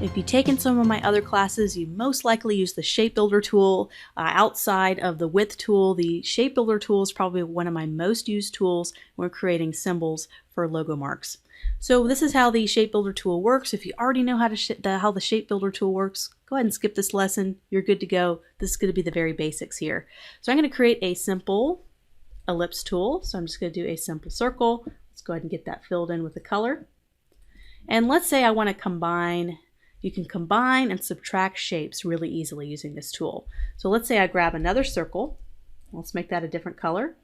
If you've taken some of my other classes, you most likely use the Shape Builder tool. Outside of the Width tool, the Shape Builder tool is probably one of my most used tools when creating symbols for logo marks. So this is how the Shape Builder tool works. If you already know how the Shape Builder tool works, go ahead and skip this lesson. You're good to go. This is going to be the very basics here. So I'm going to create a simple ellipse tool. So I'm just going to do a simple circle. Let's go ahead and get that filled in with the color. And let's say I want to combine. You can combine and subtract shapes really easily using this tool. So let's say I grab another circle. Let's make that a different color.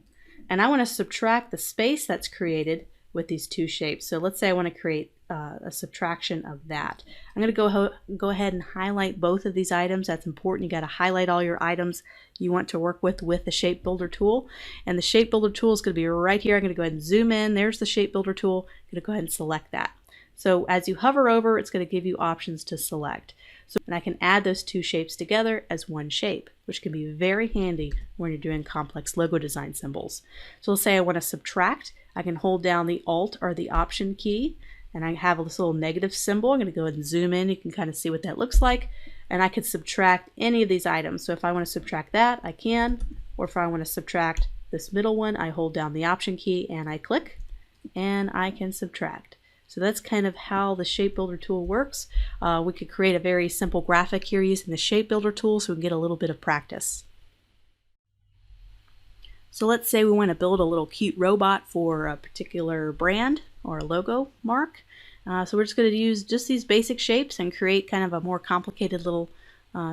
And I want to subtract the space that's created with these two shapes. So let's say I want to create a subtraction of that. I'm going to go ahead and highlight both of these items. That's important. You got to highlight all your items you want to work with the Shape Builder tool. And the Shape Builder tool is going to be right here. I'm going to go ahead and zoom in. There's the Shape Builder tool. I'm going to go ahead and select that. So as you hover over, it's going to give you options to select. So and I can add those two shapes together as one shape, which can be very handy when you're doing complex logo design symbols. So let's say I want to subtract. I can hold down the Alt or the Option key, and I have this little negative symbol. I'm going to go ahead and zoom in. You can kind of see what that looks like. And I can subtract any of these items. So if I want to subtract that, I can. Or if I want to subtract this middle one, I hold down the Option key and I click, and I can subtract. So that's kind of how the Shape Builder tool works. We could create a very simple graphic here using the Shape Builder tool so we can get a little bit of practice. So let's say we want to build a little cute robot for a particular brand or a logo mark. So we're just going to use just these basic shapes and create kind of a more complicated little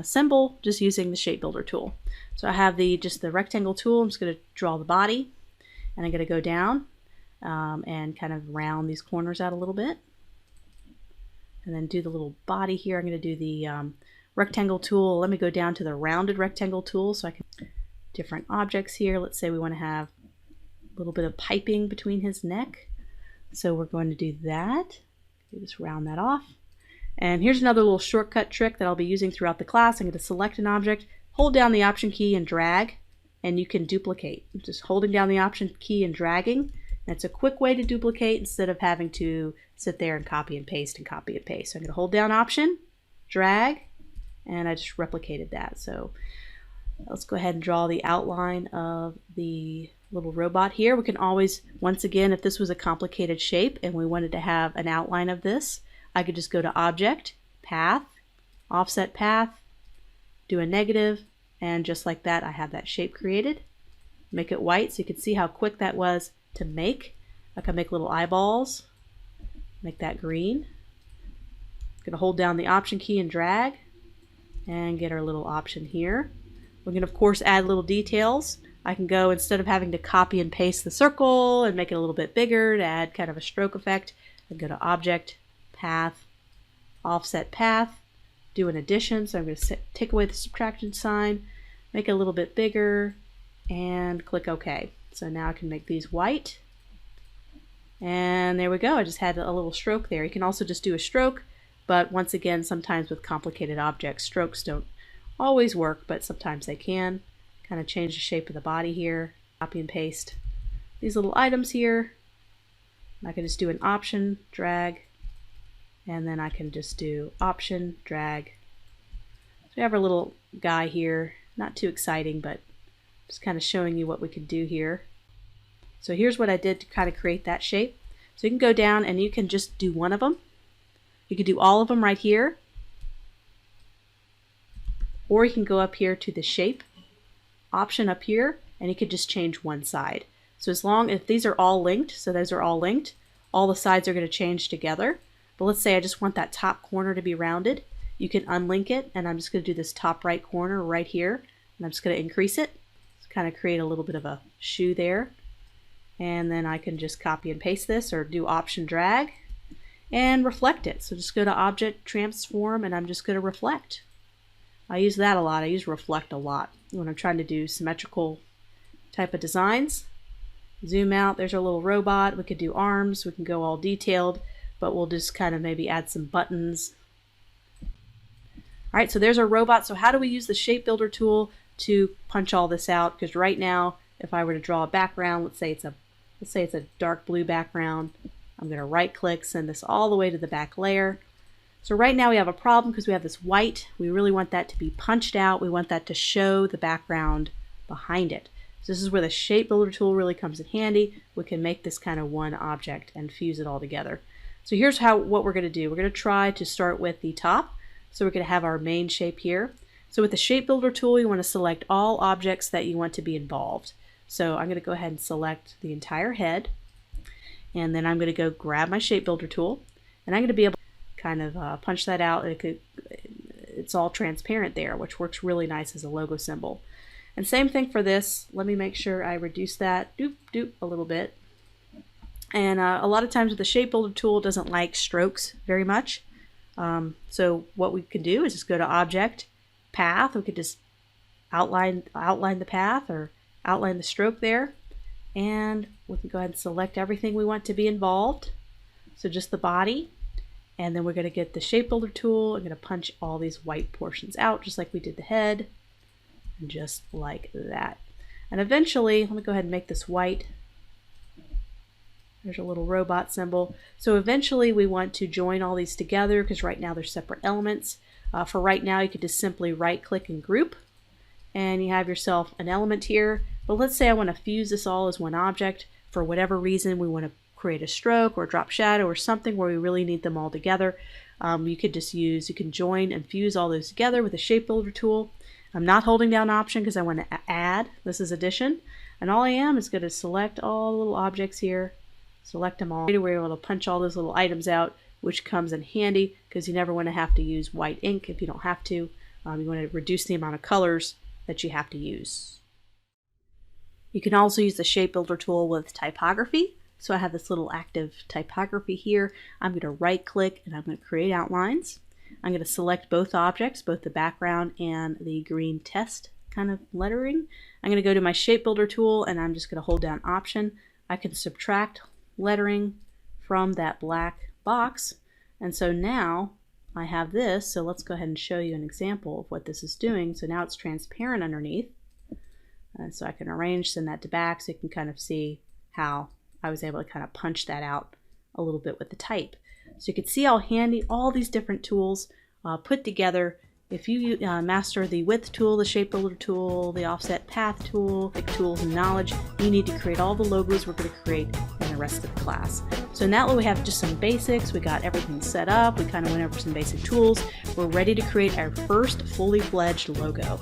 symbol just using the Shape Builder tool. So I have just the rectangle tool. I'm just going to draw the body, and I'm going to go down and kind of round these corners out a little bit, and then do the little body here. I'm going to do the rectangle tool. Let me go down to the rounded rectangle tool so I can different objects here. Let's say we want to have a little bit of piping between his neck, so we're going to do that. Just round that off. And here's another little shortcut trick that I'll be using throughout the class. I'm going to select an object, hold down the Option key and drag, and you can duplicate. Just holding down the Option key and dragging. It's a quick way to duplicate instead of having to sit there and copy and paste and copy and paste. So I'm going to hold down Option, drag, and I just replicated that. So let's go ahead and draw the outline of the little robot here. We can always, once again, if this was a complicated shape and we wanted to have an outline of this, I could just go to Object, Path, Offset Path, do a negative, and just like that I have that shape created. Make it white so you can see how quick that was to make. I can make little eyeballs, make that green. I'm going to hold down the Option key and drag and get our little option here. We can of course add little details. I can go, instead of having to copy and paste the circle and make it a little bit bigger to add kind of a stroke effect, I go to Object, Path, Offset Path, do an addition. So I'm going to take away the subtraction sign, make it a little bit bigger, and click OK. So now I can make these white, and there we go. I just had a little stroke there. You can also just do a stroke, but once again, sometimes with complicated objects, strokes don't always work, but sometimes they can. Kind of change the shape of the body here, copy and paste these little items here. I can just do an Option, drag, and then I can just do Option, drag. So we have our little guy here. Not too exciting, but just kind of showing you what we can do here. So here's what I did to kind of create that shape. So you can go down and you can just do one of them. You can do all of them right here. Or you can go up here to the shape option up here, and you could just change one side. So if these are all linked, so those are all linked, all the sides are going to change together. But let's say I just want that top corner to be rounded. You can unlink it, and I'm just going to do this top right corner right here, and I'm just going to increase it. Kind of create a little bit of a shoe there. And then I can just copy and paste this, or do Option, drag, and reflect it. So just go to Object, Transform, and I'm just going to reflect. I use that a lot. I use reflect a lot when I'm trying to do symmetrical type of designs. Zoom out, there's our little robot. We could do arms, we can go all detailed, but we'll just kind of maybe add some buttons. All right, so there's our robot. So how do we use the Shape Builder tool to punch all this out? Because right now, if I were to draw a background, let's say it's a dark blue background, I'm going to right click, send this all the way to the back layer. So right now we have a problem because we have this white. We really want that to be punched out. We want that to show the background behind it. So this is where the shape builder tool really comes in handy. We can make this kind of one object and fuse it all together. So here's what we're going to do. We're going to try to start with the top. So we're going to have our main shape here. So with the shape builder tool, you want to select all objects that you want to be involved. So I'm going to go ahead and select the entire head. And then I'm going to go grab my shape builder tool. And I'm going to be able to kind of punch that out. It's all transparent there, which works really nice as a logo symbol. And same thing for this. Let me make sure I reduce that a little bit. And a lot of times with the shape builder tool, it doesn't like strokes very much. So what we can do is just go to Object, Path. We could just outline the path or outline the stroke there. And we can go ahead and select everything we want to be involved. So just the body. And then we're going to get the shape builder tool. I'm going to punch all these white portions out just like we did the head. Just like that. And eventually, let me go ahead and make this white. There's a little robot symbol. So eventually we want to join all these together because right now they're separate elements. For right now, you could just simply right click and group and you have yourself an element here. But let's say I want to fuse this all as one object. For whatever reason, we want to create a stroke or drop shadow or something where we really need them all together. You can join and fuse all those together with the shape builder tool. I'm not holding down Option because I want to add. This is Addition. And all I am is going to select all the little objects here. Select them all. We're able to punch all those little items out, which comes in handy because you never want to have to use white ink if you don't have to. You want to reduce the amount of colors that you have to use. You can also use the shape builder tool with typography. So I have this little active typography here. I'm going to right click and I'm going to create outlines. I'm going to select both objects, both the background and the green test kind of lettering. I'm going to go to my shape builder tool and I'm just going to hold down Option. I can subtract lettering from that black box. And so now I have this. So let's go ahead and show you an example of what this is doing. So now it's transparent underneath. And so I can send that to back so you can kind of see how I was able to kind of punch that out a little bit with the type. So you can see how handy all these different tools put together. If you master the width tool, the shape builder tool, the offset path tool, the tools and knowledge, you need to create all the logos we're going to create in the rest of the class. So now that we have just some basics, we got everything set up, we kind of went over some basic tools, we're ready to create our first fully fledged logo.